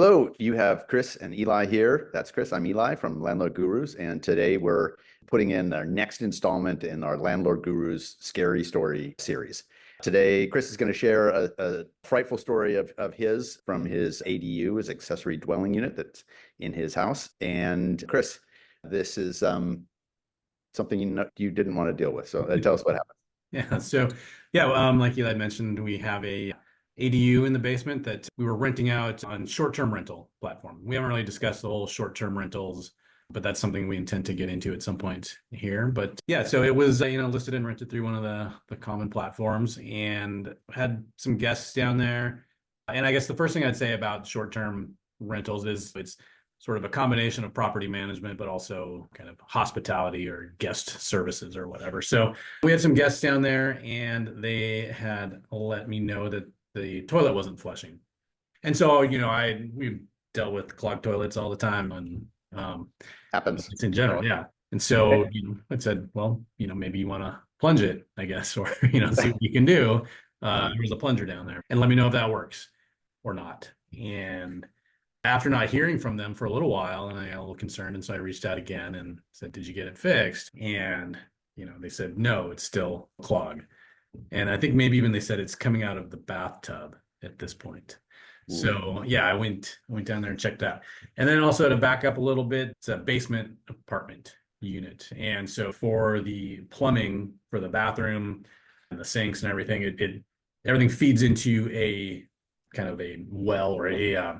Hello, you have Chris and Eli here. That's Chris. I'm Eli from Landlord Gurus, and today we're putting in our next installment in our Landlord Gurus Scary Story series. Today, Chris is going to share a frightful story of his from his ADU, his accessory dwelling unit that's in his house. And Chris, this is something you didn't want to deal with. So tell us what happened. Like Eli mentioned, we have a ADU in the basement that we were renting out on short-term rental platform. We haven't really discussed the whole short-term rentals, but that's something we intend to get into at some point here. But yeah, so it was listed and rented through one of the common platforms, and had some guests down there. And I guess the first thing I'd say about short-term rentals is it's sort of a combination of property management, but also kind of hospitality or guest services or whatever. So we had some guests down there, and they had let me know that the toilet wasn't flushing. And so, we dealt with clogged toilets all the time, and Happens. it's in general, yeah. And so, I said, well, maybe you want to plunge it, I guess, or, see what you can do. There's a plunger down there, and let me know if that works or not. And after not hearing from them for a little while, and I got a little concerned, and so I reached out again and said, did you get it fixed? And, they said, no, it's still clogged. And I think maybe even they said it's coming out of the bathtub at this point. Ooh. So yeah, I went down there and checked that. And then also to back up a little bit, it's a basement apartment unit. And so for the plumbing for the bathroom and the sinks and everything, everything feeds into a kind of a well, or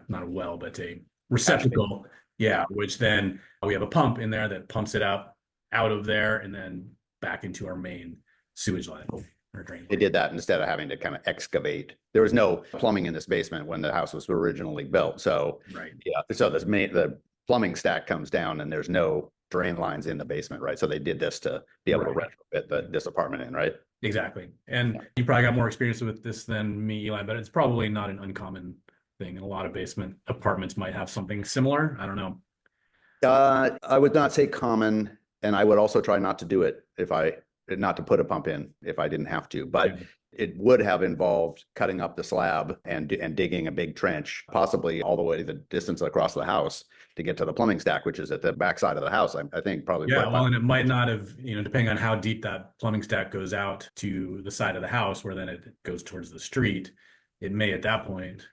not a well, but a receptacle. Yeah, which then we have a pump in there that pumps it out of there and then back into our main sewage line. They did that instead of having to kind of excavate. There was no plumbing in this basement when the house was originally built. So, right. Yeah. So the plumbing stack comes down and there's no drain lines in the basement, right? So they did this to be able to retrofit this apartment in, right? Exactly. And you probably got more experience with this than me, Eli, but it's probably not an uncommon thing. And a lot of basement apartments might have something similar. I don't know. I would not say common, and I would also try not to do it not to put a pump in if I didn't have to, but it would have involved cutting up the slab and digging a big trench, possibly all the way the distance across the house to get to the plumbing stack, which is at the back side of the house. I think probably. Yeah, well, and it might not have, depending on how deep that plumbing stack goes out to the side of the house, where then it goes towards the street, it may at that point,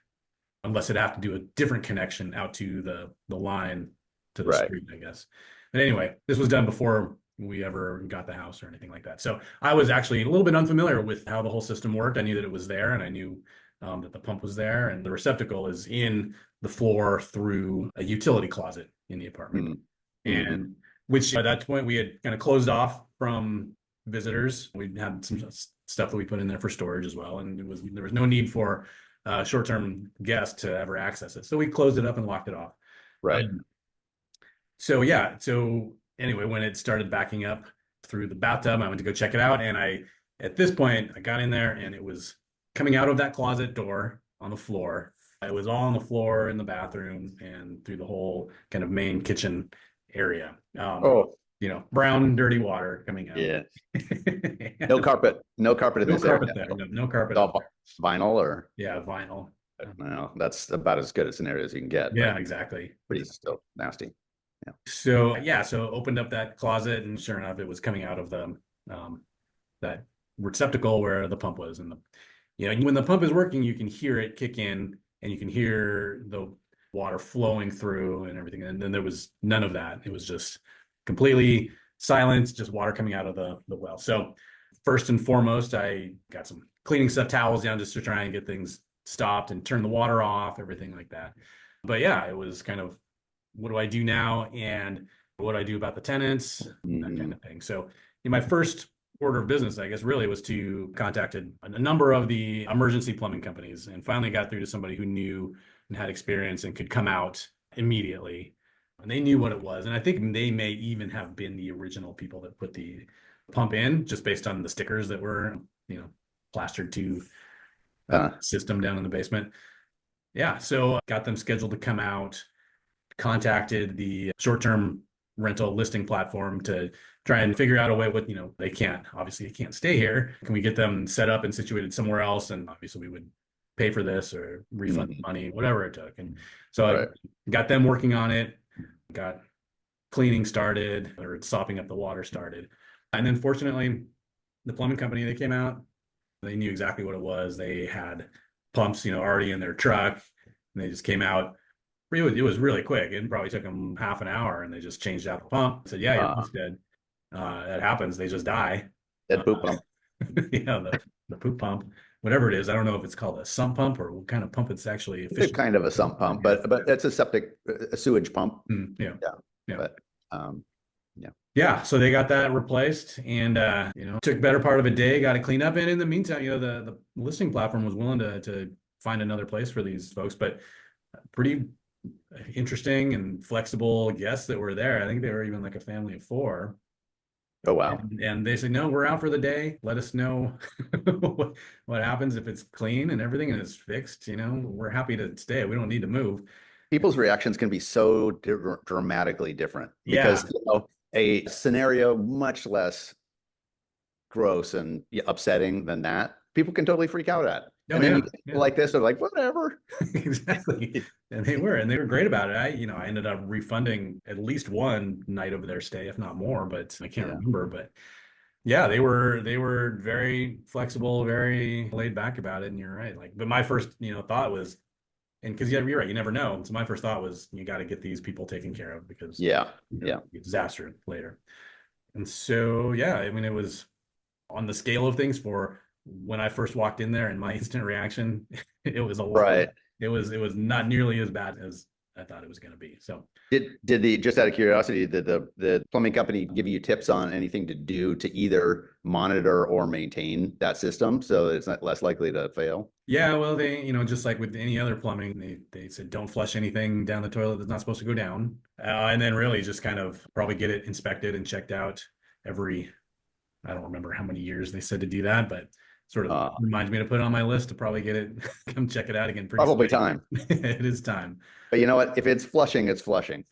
unless it'd have to do a different connection out to the line to the street, I guess. But anyway, this was done before we ever got the house or anything like that. So I was actually a little bit unfamiliar with how the whole system worked. I knew that it was there, and I knew that the pump was there, and the receptacle is in the floor through a utility closet in the apartment. And which at that point we had kind of closed off from visitors. We had some stuff that we put in there for storage as well. And there was no need for short-term guests to ever access it. So we closed it up and locked it off. Right. So anyway, when it started backing up through the bathtub, I went to go check it out. And at this point, I got in there and it was coming out of that closet door on the floor. It was all on the floor in the bathroom and through the whole kind of main kitchen area. Brown, dirty water coming out. Yeah. No carpet in this area. No carpet. All vinyl or? Yeah, vinyl. No, that's about as good a scenario as you can get. Yeah, exactly. Pretty still nasty. Yeah. So opened up that closet, and sure enough, it was coming out of the that receptacle where the pump was. And when the pump is working, you can hear it kick in, and you can hear the water flowing through and everything. And then there was none of that. It was just completely silent, just water coming out of the well. So first and foremost, I got some cleaning stuff, towels down, just to try and get things stopped and turn the water off, everything like that. But yeah, it was kind of, what do I do now? And what do I do about the tenants? That kind of thing. So in my first order of business, I guess, really was to contacted a number of the emergency plumbing companies, and finally got through to somebody who knew and had experience and could come out immediately. And they knew what it was. And I think they may even have been the original people that put the pump in, just based on the stickers that were, plastered to the system down in the basement. Yeah. So got them scheduled to come out, contacted the short-term rental listing platform to try and figure out a way obviously they can't stay here. Can we get them set up and situated somewhere else? And obviously we would pay for this or refund money, whatever it took. And so Right. I got them working on it, got cleaning started, or sopping up the water started. And then fortunately, the plumbing company, they came out, they knew exactly what it was. They had pumps, already in their truck, and they just came out. It was really quick. It probably took them half an hour, and they just changed out the pump. Said, "Yeah, your pump's dead." That happens. They just die. Dead poop pump. The poop pump, whatever it is. I don't know if it's called a sump pump or what kind of pump it's actually It's efficient. kind of a sump pump, but it's a sewage pump. Yeah. But Yeah, so they got that replaced, and took better part of a day, got it cleaned up. And in the meantime, the listing platform was willing to find another place for these folks, but pretty interesting and flexible guests that were there. I think they were even like a family of 4. oh wow. And they said, no, we're out for the day. Let us know what happens if it's clean and everything and it's fixed. We're happy to stay. We don't need to move. People's reactions can be so dramatically different Yeah. because a scenario much less gross and upsetting than that, people can totally freak out at. Oh, and then yeah, you get people like this, they're like, whatever. Exactly. And they were great about it. I ended up refunding at least one night of their stay, if not more, but I can't remember. But yeah, they were very flexible, very laid back about it. And you're right. But my first, thought was, and because you're right, you never know. So my first thought was, you got to get these people taken care of because disaster later. And so, yeah, I mean, it was on the scale of things for when I first walked in there and my instant reaction, it was a lot. Right. It was not nearly as bad as I thought it was going to be. So just out of curiosity, did the plumbing company give you tips on anything to do to either monitor or maintain that system so that it's not less likely to fail? Yeah, well, they, just like with any other plumbing, they said don't flush anything down the toilet that's not supposed to go down. And then really just kind of probably get it inspected and checked out every, I don't remember how many years they said to do that, but sort of reminds me to put it on my list to probably get it, come check it out again. Probably time. It is time. But you know what? If it's flushing, it's flushing.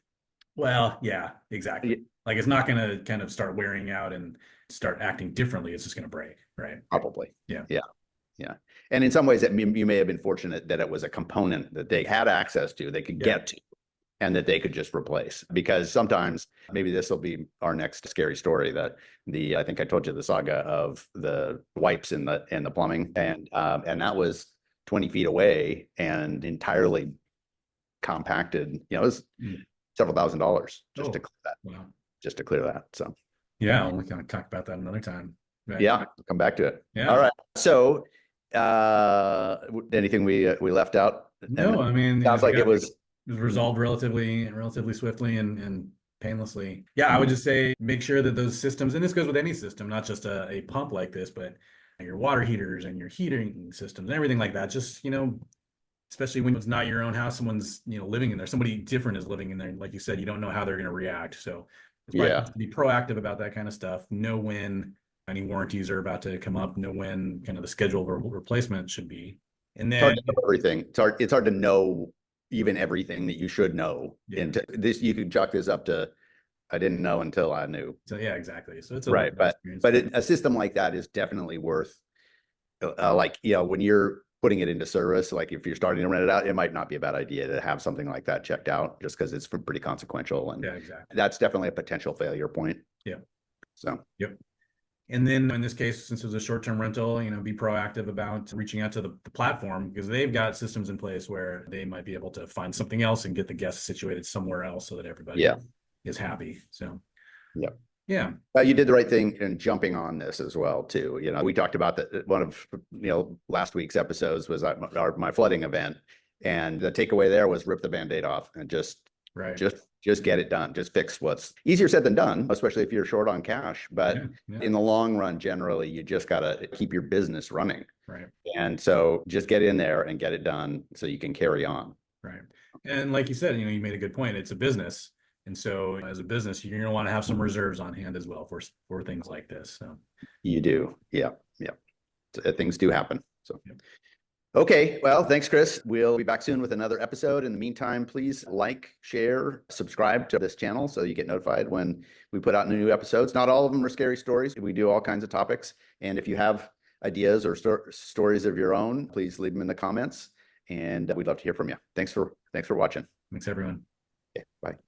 Well, yeah, exactly. Like it's not going to kind of start wearing out and start acting differently. It's just going to break, right? Probably. Yeah. And in some ways, you may have been fortunate that it was a component that they had access to, they could get to, and that they could just replace. Because sometimes, maybe this will be our next scary story, that I think I told you the saga of the wipes in the plumbing, and that was 20 feet away and entirely compacted. It was several $1,000s just to clear that. Wow. Just to clear that. So yeah, we'll kind of talk about that another time. Right? Yeah, I'll come back to it. Yeah. All right. So anything we left out? No, I mean, sounds like it was resolved relatively swiftly and painlessly. Yeah, I would just say make sure that those systems, and this goes with any system, not just a pump like this, but your water heaters and your heating systems and everything like that. Just, especially when it's not your own house, someone's, living in there, somebody different is living in there. Like you said, you don't know how they're going to react. So it's to be proactive about that kind of stuff. Know when any warranties are about to come up, know when kind of the schedule of replacement should be. And then it's hard to know everything. It's hard to know even everything that you should know. Into this, you could chalk this up to, I didn't know until I knew. So yeah, exactly. So it's right, but a system like that is definitely worth, when you're putting it into service, like if you're starting to rent it out, it might not be a bad idea to have something like that checked out, just because it's pretty consequential, and that's definitely a potential failure point. Yeah. So. Yep. And then in this case, since it was a short-term rental, be proactive about reaching out to the platform, because they've got systems in place where they might be able to find something else and get the guests situated somewhere else so that everybody is happy. So, yeah. You did the right thing in jumping on this as well, too. We talked about that. One of last week's episodes was my flooding event, and the takeaway there was rip the Band-Aid off and just get it done. Just fix what's easier said than done, especially if you're short on cash. But in the long run, generally, you just got to keep your business running. Right. And so just get in there and get it done so you can carry on. Right. And like you said, you made a good point. It's a business. And so as a business, you're going to want to have some reserves on hand as well for things like this. So you do. Yeah. Things do happen. So. Okay, well, thanks, Chris. We'll be back soon with another episode. In the meantime, please like, share, subscribe to this channel so you get notified when we put out new episodes. Not all of them are scary stories. We do all kinds of topics. And if you have ideas or stories of your own, please leave them in the comments, and we'd love to hear from you. Thanks for watching. Thanks, everyone. Okay, bye.